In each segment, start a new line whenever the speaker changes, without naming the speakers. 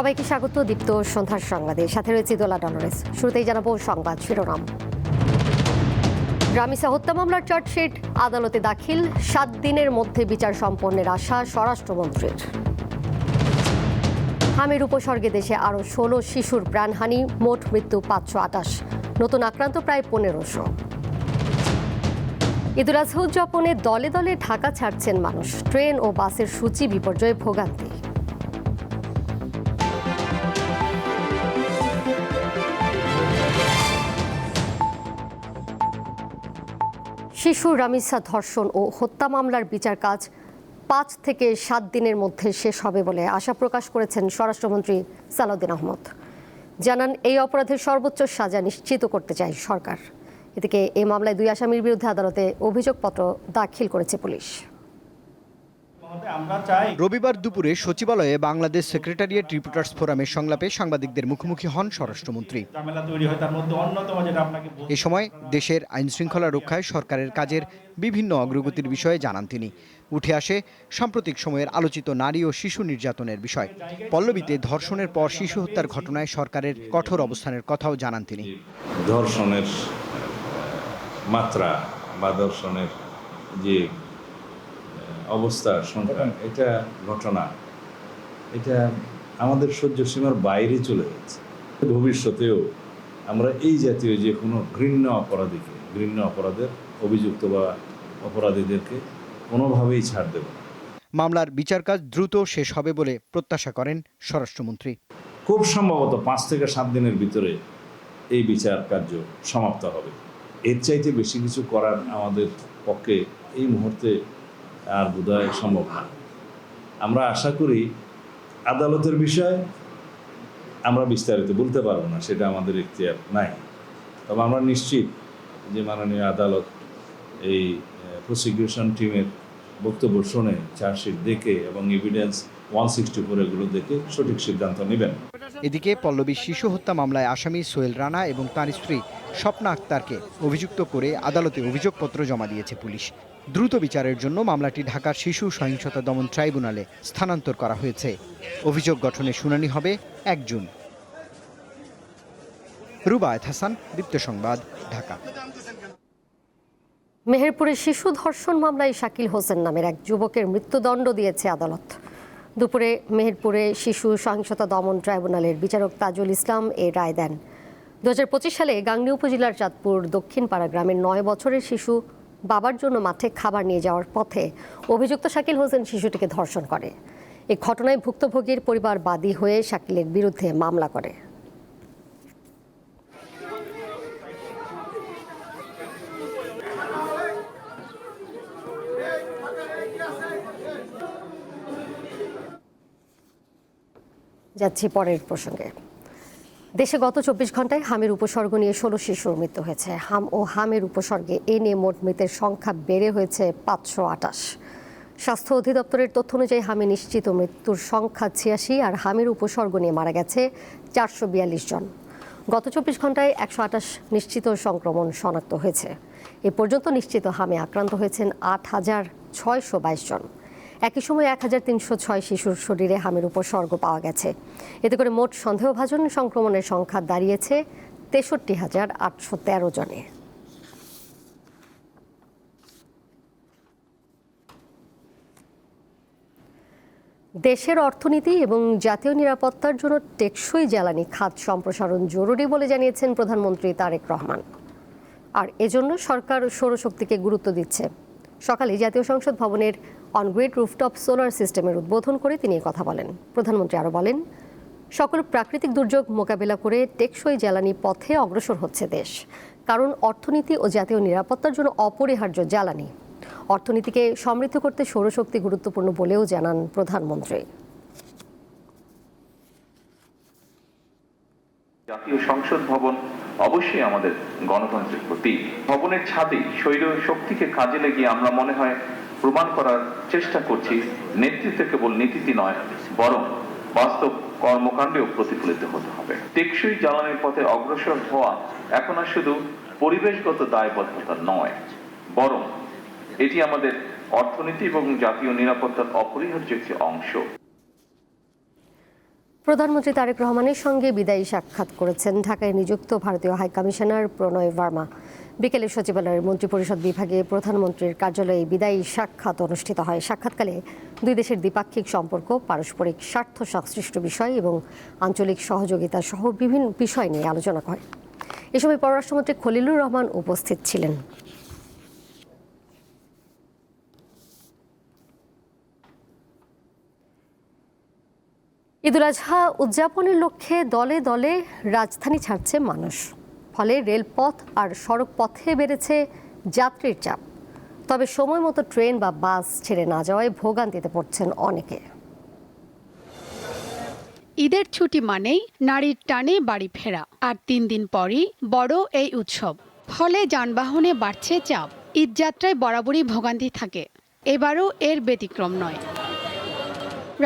সবাইকে স্বাগত দীপ্ত সন্ধ্যার সংবাদে, সাথে রয়েছে দোলা ডলরেস। শুরুতেই জানাবো সংবাদ শিরোনাম। রামিসা হত্যা মামলার চার্জশিট আদালতে দাখিল, 7 দিনের মধ্যে বিচার সম্পন্নের আশা স্বরাষ্ট্রমন্ত্রীর। হামির উপসর্গে দেশে আরও 16 শিশুর প্রাণহানি, মোট মৃত্যু 528, নতুন আক্রান্ত প্রায় 1500। ঈদুল আজহা উদযাপনে দলে দলে ঢাকা ছাড়ছেন মানুষ, ট্রেন ও বাসের সূচি বিপর্যয়ে ভোগান্তি। শিশু রামিসা ধর্ষণ ও হত্যা মামলার বিচার কাজ 5 থেকে 7 দিনের মধ্যে শেষ হবে বলে আশা প্রকাশ করেছেন স্বরাষ্ট্রমন্ত্রী সালাউদ্দিন আহমদ। জানান, এই অপরাধের সর্বোচ্চ সাজা নিশ্চিত করতে চায় সরকার। এদিকে এই মামলায় 2 আসামির বিরুদ্ধে আদালতে অভিযোগপত্র দাখিল করেছে পুলিশ।
রবিবার দুপুরে সচিবালয়ে বাংলাদেশ সেক্রেটারিয়েট রিপোর্টার্স ফোরামের সংলাপে সাংবাদিকদের মুখোমুখি হন স্বরাষ্ট্রমন্ত্রী। এ সময় দেশের আইনশৃঙ্খলা রক্ষায় সরকারের কাজের বিভিন্ন অগ্রগতির বিষয়ে জানান তিনি। উঠে আসে সাম্প্রতিক সময়ের আলোচিত নারী ও শিশু নির্যাতনের বিষয়। পল্লবীতে ধর্ষণের পর শিশু হত্যার ঘটনায় সরকারের কঠোর অবস্থানের কথাও জানান তিনি।
ধর্ষণের মাত্রা বা ধর্ষণের যে অবস্থা সংখ্যা, এটা ঘটনা, এটা আমাদের সহ্য সীমার বাইরে চলে যাচ্ছে। ভবিষ্যতেও আমরা এই জাতীয় যে কোনো ঘৃণ্য অপরাধের অভিযুক্ত বা অপরাধীদেরকে কোনোভাবেই ছাড় দেব না।
মামলার বিচার কাজ দ্রুত শেষ হবে বলে প্রত্যাশা করেন স্বরাষ্ট্রমন্ত্রী।
খুব সম্ভবত 5 থেকে 7 দিনের ভিতরে এই বিচার কার্য সমাপ্ত হবে। এর চাইতে বেশি কিছু করার আমাদের পক্ষে এই মুহূর্তে আর বোধহয় সম্ভব না। আমরা আশা করি আদালতের বিষয় আমরা বিস্তারিত বলতে পারবো না, সেটা আমাদের ইখতিয়ার নাই। তবে আমরা নিশ্চিত যে মাননীয় আদালত এই প্রসিকিউশন টিমের বক্তব্য শুনে, চার্জশিট দেখে এবং এভিডেন্স 164 এগুলো দেখে সঠিক সিদ্ধান্ত নেবেন।
এদিকে পল্লবী শিশু হত্যা মামলায় আসামি সোহেল রানা এবং তার স্ত্রী স্বপ্না আক্তারকে অভিযুক্ত করে আদালতে অভিযোগপত্র জমা দিয়েছে পুলিশ। দ্রুত বিচারের জন্য মামলাটি ঢাকার শিশু সহিংসতা দমন ট্রাইব্যুনালে স্থানান্তর করা হয়েছে। অভিযোগ গঠনের শুনানি হবে 1 জুন। রুবায়েত হাসান, দীপ্ত সংবাদ, ঢাকা।
মেহেরপুরে শিশু ধর্ষণ মামলায় শাকিল হোসেন নামের এক যুবকের মৃত্যুদণ্ড দিয়েছে আদালত। দুপুরে মেহেরপুরে শিশু সহিংসতা দমন ট্রাইব্যুনালের বিচারক তাজুল ইসলাম এ রায় দেন। 2025 সালে গাংনী উপজেলার চাঁদপুর দক্ষিণ পাড়া গ্রামের 9 বছরের শিশু বাবার জন্য মাঠে খাবার নিয়ে যাওয়ার পথে অভিযুক্ত শাকিল হোসেন শিশুটিকে ধর্ষণ করে। এই ঘটনায় ভুক্তভোগীর পরিবার বাদী হয়ে শাকিলের বিরুদ্ধে মামলা করে। যাচ্ছি পরের প্রসঙ্গে। দেশে গত 24 ঘন্টায় হামের উপসর্গ নিয়ে 16 শিশুর মৃত্যু হয়েছে। হাম ও হামের উপসর্গে এ নিয়ে মোট মৃতের সংখ্যা বেড়ে হয়েছে 528। স্বাস্থ্য অধিদপ্তরের তথ্য অনুযায়ী হামে নিশ্চিত মৃত্যুর সংখ্যা 86 আর হামের উপসর্গ নিয়ে মারা গেছে 442 জন। গত 24 ঘন্টায় 128 নিশ্চিত সংক্রমণ শনাক্ত হয়েছে। এ পর্যন্ত নিশ্চিত হামে আক্রান্ত হয়েছেন 8622 জন। একই সময় 1306 শিশুর শরীরে হামের উপসর্গ পাওয়া গেছে। এতে করে মোট সন্দেহভাজন সংক্রমণের সংখ্যা দাঁড়িয়েছে 63,813 জনে। দেশের অর্থনীতি এবং জাতীয় নিরাপত্তার জন্য টেকসই জ্বালানি খাত সম্প্রসারণ জরুরি বলে জানিয়েছেন প্রধানমন্ত্রী তারেক রহমান। আর এজন্য সরকার সৌরশক্তিকে গুরুত্ব দিচ্ছে। সকালে জাতীয় সংসদ ভবনের অনগ্রিড রুফটপ সোলার সিস্টেমের উদ্বোধন করে তিনি কথা বলেন। প্রধানমন্ত্রী আরও বলেন, সকল প্রাকৃতিক দুর্যোগ মোকাবেলা করে টেকসই জ্বালানি পথে অগ্রসর হচ্ছে দেশ। কারণ অর্থনীতি ও জাতীয় নিরাপত্তার জন্য অপরিহার্য জ্বালানি। অর্থনীতিকে সমৃদ্ধ করতে সৌরশক্তি গুরুত্বপূর্ণ বলেও জানান প্রধানমন্ত্রী।
জাতীয় সংসদ ভবন অবশ্যই আমাদের গণতন্ত্রের প্রতীক। ভবনের ছাদে সৌর শক্তিকে কাজে লাগিয়ে আমরা মনে হয় প্রমাণ করার চেষ্টা করছি নেতৃত্ব কেবল নীতিতে নয়, বরং বাস্তব কর্মকাণ্ডেও প্রতিফলিত হতে হবে। টেকসই জ্বালানির পথে অগ্রসর হওয়া এখন আর শুধু পরিবেশগত দায়বদ্ধতা নয়, বরং এটি আমাদের অর্থনীতি এবং জাতীয় নিরাপত্তার অপরিহার্য একটি অংশ।
প্রধানমন্ত্রী তারেক রহমানের সঙ্গে বিদায়ী সাক্ষাৎ করেছেন ঢাকায় নিযুক্ত ভারতীয় হাইকমিশনার প্রণয় ভার্মা। বিকেলে সচিবালয়ের মন্ত্রিপরিষদ বিভাগে প্রধানমন্ত্রীর কার্যালয়ে বিদায়ী সাক্ষাৎ অনুষ্ঠিত হয়। সাক্ষাৎকালে দুই দেশের দ্বিপাক্ষিক সম্পর্ক, পারস্পরিক স্বার্থ সংশ্লিষ্ট বিষয় এবং আঞ্চলিক সহযোগিতা সহ বিভিন্ন বিষয় নিয়ে আলোচনা হয়। এ সময় পররাষ্ট্রমন্ত্রী খলিলুর রহমান উপস্থিত ছিলেন। ঈদুল আজহা উদযাপনের লক্ষ্যে দলে দলে রাজধানী ছাড়ছে মানুষ। ফলে রেলপথ আর সড়ক পথে বেড়েছে যাত্রীর চাপ। তবে সময় মতো ট্রেন বা বাস ছেড়ে না যাওয়ায় ভোগান্তিতে পড়ছেন অনেকে।
ঈদের ছুটি মানেই নারীর টানে বাড়ি ফেরা, আর 3 দিন পরই বড় এই উৎসব। ফলে যানবাহনে বাড়ছে চাপ। ঈদযাত্রায় বরাবরই ভোগান্তি থাকে, এবারও এর ব্যতিক্রম নয়।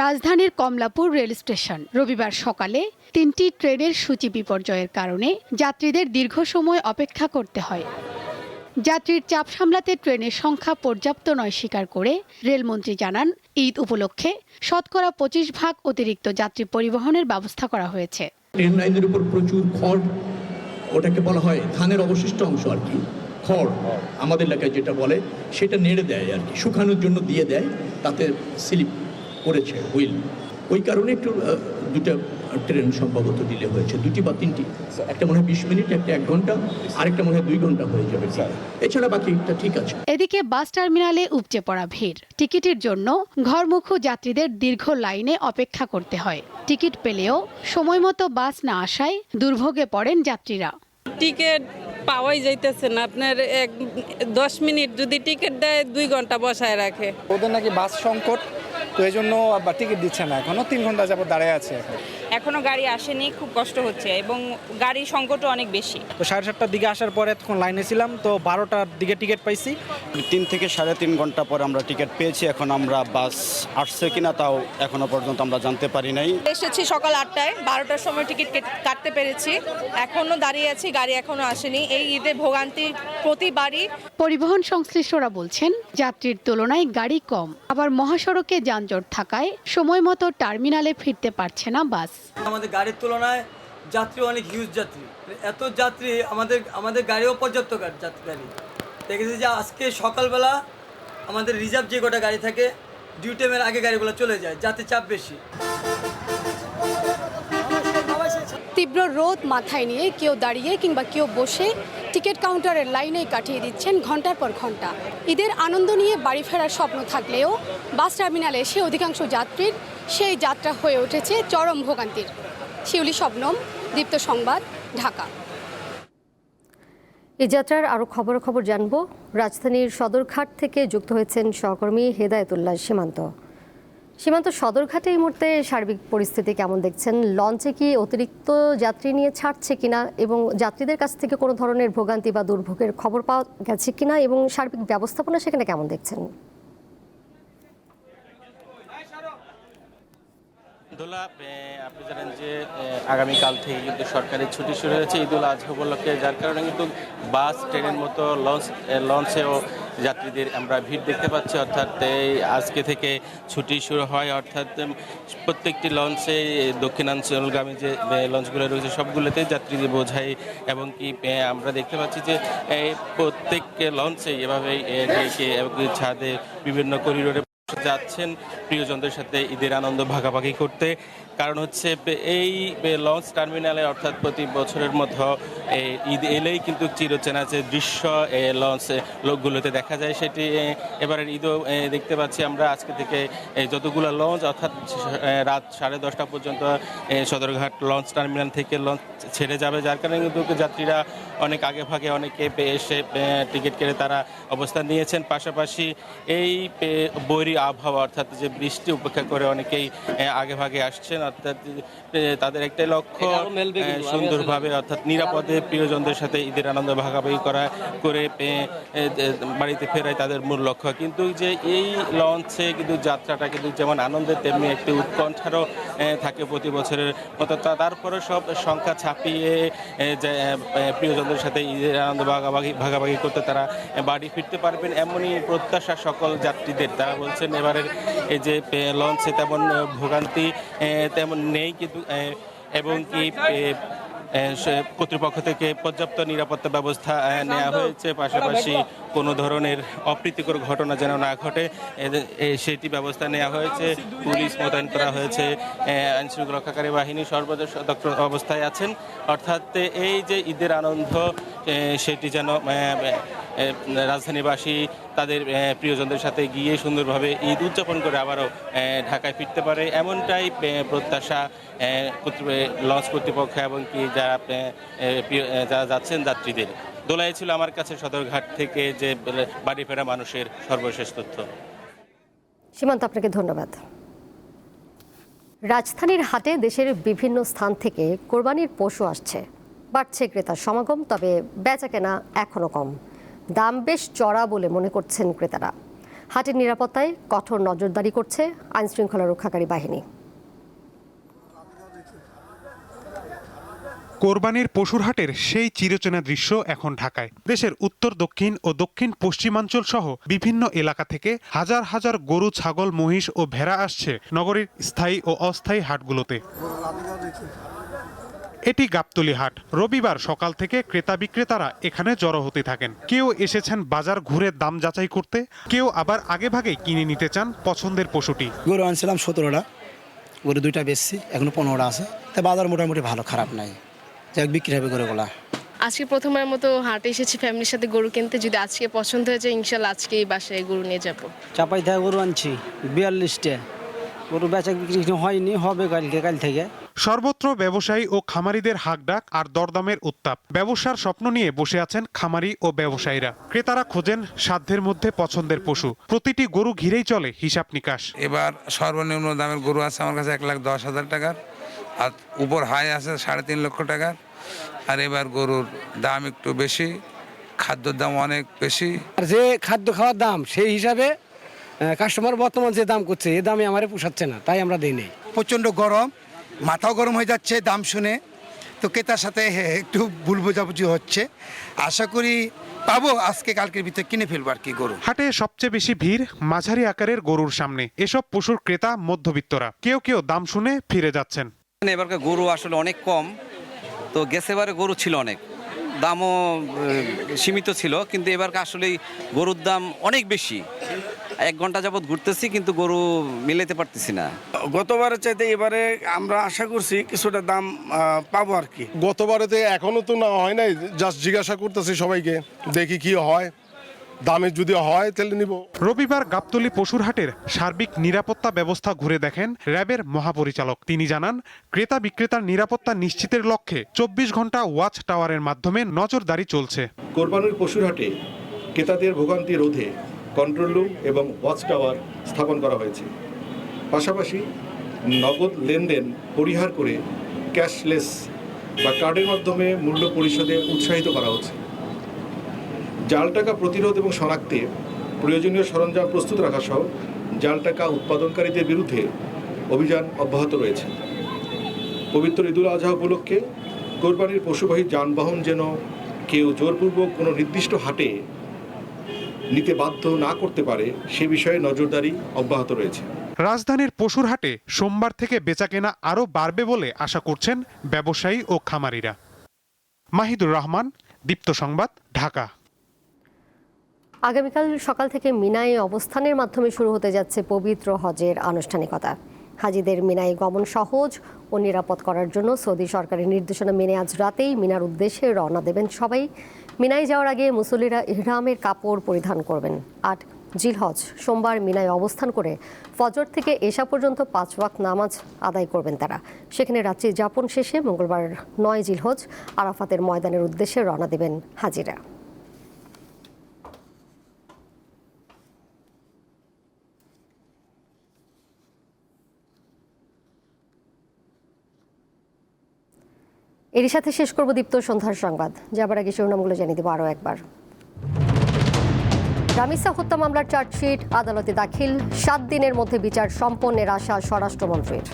রাজধানীর কমলাপুর রেল স্টেশন রবিবার সকালে 3টি ট্রেনের সূচি বিপর্যয়ের কারণে যাত্রীদের দীর্ঘ সময় অপেক্ষা করতে হয়। যাত্রীর চাপ সামলাতে ট্রেনের সংখ্যা পর্যাপ্ত নয় স্বীকার করে রেলমন্ত্রী জানান, ঈদ উপলক্ষে শতকরা 25% অতিরিক্ত যাত্রী পরিবহনের ব্যবস্থা করা হয়েছে।
ট্রেন লাইনের উপর প্রচুর খড়, ওটাকে বলা হয় ধানের অবশিষ্ট অংশ আর কি, খড় আমাদের এলাকায় যেটা বলে, সেটা নেড়ে দেয় আর কি, শুকানোর জন্য দিয়ে দেয়, তাতে স্লিপ করেছে হুইল। ওই কারণে একটু দুটো ট্রেন সম্ভবত ডিলে হয়েছে, 2টি বা 3টি। একটা মনে হয় 20 মিনিট, একটা 1 ঘন্টা, আরেকটা মনে হয় 2 ঘন্টা হয়ে যাবে। এছাড়া বাকিটা ঠিক আছে।
এদিকে বাস টার্মিনালে উপচে পড়া ভিড়। টিকিটের জন্য ঘরমুখো যাত্রীদের দীর্ঘ লাইনে অপেক্ষা করতে হয়। টিকিট পেলেও সময় মতো বাস না আসায় দুর্ভোগে পড়েন যাত্রীরা।
টিকিট পাওয়াই যাইতেছে না। আপনার 10 মিনিট যদি টিকিট দেয় 2 ঘন্টা বসায় রাখে।
ওদের নাকি বাস সংকট, তো এই জন্য টিকিট দিচ্ছে না, এখনো 3 ঘন্টা যাবত দাঁড়ায় আছে।
এখনো গাড়ি আসেনি, খুব কষ্ট হচ্ছে এবং গাড়ির সংকটও অনেক বেশি।
তো 7:30টার দিকে আসার পরে তখন লাইনে ছিলাম, তো 12টার দিকে টিকিট পাইছি।
3 থেকে 3.5 ঘন্টা পরে আমরা টিকিট পেয়েছি। এখন আমরা বাস আসছে কিনা তাও এখনো পর্যন্ত আমরা জানতে পারি নাই।
এসেছি সকাল 8টায়, 12টার সময় টিকিট কাটতে পেরেছি। এখনো দাঁড়িয়ে আছি, গাড়ি এখনো আসেনি। এই ঈদে ভোগান্তি প্রতিবারই।
পরিবহন সংশ্লিষ্টরা বলছেন, যাত্রীর তুলনায় গাড়ি কম, আবার মহাসড়কে যানজট থাকায় সময় মতো টার্মিনালে ফিরতে পারছে না বাস।
আমাদের গাড়ির তুলনায় যাত্রী অনেক হিউজ যাত্রী, এত যাত্রী আমাদের গাড়িও পর্যাপ্ত গাড়ি দেখেছি যে আজকে সকালবেলা আমাদের রিজার্ভ যে কটা গাড়ি থাকে ডিউ টাইমের আগে গাড়িগুলো চলে যায়, যাতে চাপ বেশি।
তীব্র রোদ মাথায় নিয়ে কেউ দাঁড়িয়ে কিংবা কেউ বসে টিকিট কাউন্টারের লাইনে কাটিয়ে দিচ্ছেন ঘন্টার পর ঘন্টা। ঈদের আনন্দ নিয়ে বাড়ি ফেরার স্বপ্ন থাকলেও বাস টার্মিনালে এসে অধিকাংশ যাত্রীর সেই যাত্রা হয়ে উঠেছে চরম ভোগান্তির। শিউলি শবনম, দীপ্ত সংবাদ, ঢাকা।
এই যাত্রার আরও খবর জানবো। রাজধানীর সদরঘাট থেকে যুক্ত হয়েছেন সহকর্মী হেদায়েতুল্লাহ সীমান্ত। সদরঘাটে এই মুহূর্তে সার্বিক পরিস্থিতি কেমন দেখছেন? লঞ্চে কি অতিরিক্ত যাত্রী নিয়ে ছাড়ছে কিনা এবং যাত্রীদের কাছ থেকে কোনো ধরনের ভোগান্তি বা দুর্ভোগের খবর পাওয়া গেছে কিনা এবং সার্বিক ব্যবস্থাপনা সেখানে কেমন দেখছেন?
দোলা, আপনি জানেন যে আগামীকাল থেকে কিন্তু সরকারি ছুটি শুরু হয়েছে ঈদুল আজহা উপলক্ষে, যার কারণে কিন্তু বাস, ট্রেনের মতো লঞ্চেও যাত্রীদের আমরা ভিড় দেখতে পাচ্ছি। অর্থাৎ আজকে থেকে ছুটি শুরু হয়, অর্থাৎ প্রত্যেকটি লঞ্চে দক্ষিণাঞ্চলগামী যে লঞ্চগুলো রয়েছে সবগুলোতে যাত্রীদের বোঝাই, এবং কি আমরা দেখতে পাচ্ছি যে প্রত্যেক লঞ্চে এভাবেই ছাদে বিভিন্ন করিডোরে যাচ্ছেন প্রিয়জনদের সাথে ঈদের আনন্দ ভাগাভাগি করতে। কারণ হচ্ছে এই লঞ্চ টার্মিনালে অর্থাৎ প্রতি বছরের মতো ঈদ এলেই কিন্তু চিরচেনা যে দৃশ্য লঞ্চ লোকগুলোতে দেখা যায়, সেটি এবারের ঈদও দেখতে পাচ্ছি আমরা। আজকে থেকে যতগুলো লঞ্চ অর্থাৎ রাত 10:30 পর্যন্ত সদরঘাট লঞ্চ টার্মিনাল থেকে লঞ্চ ছেড়ে যাবে, যার কারণে কিন্তু যাত্রীরা অনেক আগে ভাগে অনেকে এসে টিকিট কেটে তারা অবস্থান নিয়েছেন। পাশাপাশি এই বৈরী আবহাওয়া অর্থাৎ যে বৃষ্টি উপেক্ষা করে অনেকেই আগে ভাগে আসছেন, অর্থাৎ তাদের একটাই লক্ষ্য সুন্দরভাবে অর্থাৎ নিরাপদে প্রিয়জনদের সাথে ঈদের আনন্দ ভাগাভাগি করে বাড়িতে ফেরাই তাদের মূল লক্ষ্য। কিন্তু যে এই লঞ্চে কিন্তু যাত্রাটা কিন্তু যেমন আনন্দের তেমনি একটি উৎকণ্ঠারও থাকে প্রতি বছরের মতো। তারপরে সব সংখ্যা ছাপিয়ে প্রিয়জনদের সাথে ঈদের আনন্দ ভাগাভাগি করতে তারা বাড়ি ফিরতে পারবেন, এমনই প্রত্যাশা সকল যাত্রীদের। তারা বলছেন এবারের এই যে লঞ্চে তেমন ভোগান্তি তেমন নেই, কিন্তু এবং কি কর্তৃপক্ষ থেকে পর্যাপ্ত নিরাপত্তা ব্যবস্থা নেওয়া হয়েছে, পাশাপাশি কোনো ধরনের অপ্রীতিকর ঘটনা যেন না ঘটে সেটি ব্যবস্থা নেওয়া হয়েছে। পুলিশ মোতায়েন করা হয়েছে, আইনশৃঙ্খলা রক্ষাকারী বাহিনী সর্বদা সতর্ক অবস্থায় আছেন। অর্থাৎ এই যে ঈদের আনন্দ সেটি যেন রাজধানীবাসী তাদের প্রিয়জনদের সাথে গিয়ে সুন্দরভাবে ঈদ উদযাপন করে আবারও ঢাকায় ফিরতে পারে, এমনটাই প্রত্যাশা লঞ্চ কর্তৃপক্ষ এবং কি যারা যাচ্ছেন যাত্রীদের। দোলাই ছিল আমার কাছে সদরঘাট থেকে যে বাড়ি ফেরা মানুষের সর্বশেষ তথ্য।
সীমান্ত, আপনাকে ধন্যবাদ। রাজধানীর হাটে দেশের বিভিন্ন স্থান থেকে কোরবানির পশু আসছে, বাড়ছে ক্রেতার সমাগম, তবে বেচাকেনা এখনো কম। দাম বেশ চড়া বলে মনে করছেন ক্রেতারা। হাটের নিরাপত্তায় কঠোর নজরদারি করছে আইনশৃঙ্খলা রক্ষাকারী বাহিনী।
কোরবানির পশুর হাটের সেই চিরচেনা দৃশ্য এখন ঢাকায়। দেশের উত্তর, দক্ষিণ ও দক্ষিণ পশ্চিমাঞ্চল সহ বিভিন্ন এলাকা থেকে হাজার হাজার গরু, ছাগল, মহিষ ও ভেড়া আসছে নগরীর স্থায়ী ও অস্থায়ী হাটগুলোতে। এটি গাবতলী হাট। রবিবার সকাল থেকে ক্রেতা বিক্রেতারা এখানে জড়ো হতে থাকেন। কেউ এসেছেন বাজার ঘুরে দাম যাচাই করতে, কেউ আবার আগেভাগেই কিনে নিতে চান পছন্দের পশুটি।
গরু আনছিলাম 17টা, গরু 2টা বেচছি, এখনো 15টা আছে। তাই বাজার মোটামুটি ভালো, খারাপ নাই, যাক বিক্রি হবে গরুগুলা।
আজকে প্রথমবার মতো হাটে এসেছি ফ্যামিলির সাথে গরু কিনতে। যদি আজকে পছন্দ হয়ে যায় ইনশাল্লাহ আজকেই বাসায় গরু নিয়ে যাব।
চাপাই থেকে গরু আনছি 42টা, গরু বেচা বিক্রি হয়নি, হবে কাল থেকে।
সর্বত্র ব্যবসায়ী ও খামারিদের হাকডাক আর দরদামের উত্তাপ। ব্যবসার স্বপ্ন নিয়ে বসে আছেন খামারি ও ব্যবসায়ীরা। ক্রেতারা খোঁজেন সাধ্যের মধ্যে পছন্দের পশু। প্রতিটি গরু ঘিরেই চলে হিসাব নিকাশ।
এবার সর্বনিম্ন দামের গরু আছে আমার কাছে 1,10,000 টাকার, আর উপর হাই আছে 3.5 লক্ষ টাকার। আর এবার গরুর দাম একটু বেশি, খাদ্যর দাম অনেক বেশি।
আর যে খাদ্য খাওয়ার দাম সেই হিসাবে কাস্টমার বর্তমান যে দাম করছে এই দামে আমারে পোষাচ্ছে না, তাই আমরা দিই নেই।
প্রচণ্ড গরম, মাথাও গরম হয়ে যাচ্ছে দাম শুনে, তো ক্রেতার সাথে একটু ভুল বোঝাবুঝি হচ্ছে। আশা করি পাবো, আজকে কালকের ভিতরে কিনে ফেলবো আর কি গরু।
হাটে সবচেয়ে বেশি ভিড় মাঝারি আকারের গরুর সামনে। এসব পশুর ক্রেতা মধ্যবিত্তরা। কেউ কেউ দাম শুনে ফিরে যাচ্ছেন।
এবারকার গরু আসলে অনেক কম, তো গেছেবারে গরু ছিল অনেক, দামও সীমিত ছিল, কিন্তু এবারকার আসলে গরুর দাম অনেক বেশি। 1 ঘন্টা যাবৎ ঘুরতেছি কিন্তু গরু মিলাতে পারতেছি না।
গতবারের চাইতে এবারে আমরা আশা করছি কিছুটা দাম পাবো আর কি।
গতবারে তো এখনো তো না হয় নাই, জাস্ট জিজ্ঞাসা করতেছি সবাইকে, দেখি কি হয়, দামে যদি হয় তাহলে নিব।
রবিবার গাবতলী পশুর হাটের সার্বিক নিরাপত্তা ব্যবস্থা ঘুরে দেখেন র্যাবের মহাপরিচালক। তিনি জানান, ক্রেতা বিক্রেতার নিরাপত্তা নিশ্চিতের লক্ষ্যে 24 ঘন্টা ওয়াচ টাওয়ারের মাধ্যমে নজরদারি চলছে।
কোরবানির পশুর হাটে ক্রেতাদের ভোগান্তি রোধে কন্ট্রোল রুম এবং ওয়াচ টাওয়ার স্থাপন করা হয়েছে। পাশাপাশি নগদ লেনদেন পরিহার করে ক্যাশলেস বা কার্ডের মাধ্যমে মূল্য পরিশোধে উৎসাহিত করা হচ্ছে। জাল টাকা প্রতিরোধ এবং শনাক্তে প্রয়োজনীয় সরঞ্জাম প্রস্তুত রাখা সহ জাল টাকা উৎপাদনকারীদের বিরুদ্ধে অভিযান অব্যাহত রয়েছে। পবিত্র ঈদুল আজহা উপলক্ষে কোরবানির পশুবাহী যানবাহন যেন কেউ জোরপূর্বক কোনো নির্দিষ্ট হাটে নিতে বাধ্য না করতে পারে সে বিষয়ে নজরদারি অব্যাহত রয়েছে।
রাজধানীর পশুর হাটে সোমবার থেকে বেচাকেনা আরও বাড়বে বলে আশা করছেন ব্যবসায়ী ও খামারিরা। মাহিদুর রহমান, দীপ্ত সংবাদ, ঢাকা।
আগামীকাল সকাল থেকে মিনায় অবস্থানের মাধ্যমে শুরু হতে যাচ্ছে পবিত্র হজের আনুষ্ঠানিকতা। হাজিদের মিনায় গমন সহজ ও নিরাপদ করার জন্য সৌদি সরকারের নির্দেশনা মেনে আজ রাতেই মিনার উদ্দেশ্যে রওনা দেবেন সবাই। মিনায় যাওয়ার আগে মুসল্লিরা ইহরামের কাপড় পরিধান করবেন। 8 জিলহজ সোমবার মিনায় অবস্থান করে ফজর থেকে এশা পর্যন্ত 5 ওয়াক্ত নামাজ আদায় করবেন তারা। সেখানে রাত্রি যাপন শেষে মঙ্গলবার 9 জিলহজ আরাফাতের ময়দানের উদ্দেশ্যে রওনা দেবেন হাজিরা। এরই সাথে শেষ করব দীপ্ত সন্ধ্যার সংবাদ। যাবার আগে শিরোনামগুলো জানিয়ে দেব আরও একবার। রামিসা হত্যা মামলার চার্জশিট আদালতে দাখিল, 7 দিনের মধ্যে বিচার সম্পন্নের আশা স্বরাষ্ট্রমন্ত্রীর।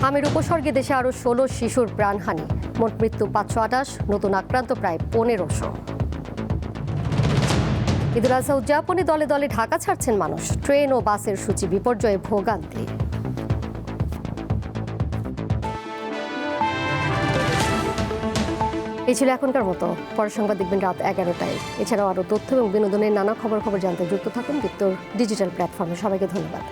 হামের উপসর্গে দেশে আরও 16 শিশুর প্রাণহানি, মোট মৃত্যু 528, নতুন আক্রান্ত প্রায় 1500। ঈদুল আজহা উদযাপনে দলে দলে ঢাকা ছাড়ছেন মানুষ, ট্রেন ও বাসের সূচি বিপর্যয়ে ভোগান্তি। এই ছিল এখনকার মতো। পরের সংবাদ দেখবেন রাত 11টায়। এছাড়াও আরও তথ্য এবং বিনোদনের নানা খবর জানতে যুক্ত থাকুন দীপ্তর ডিজিটাল প্ল্যাটফর্মে। সবাইকে ধন্যবাদ।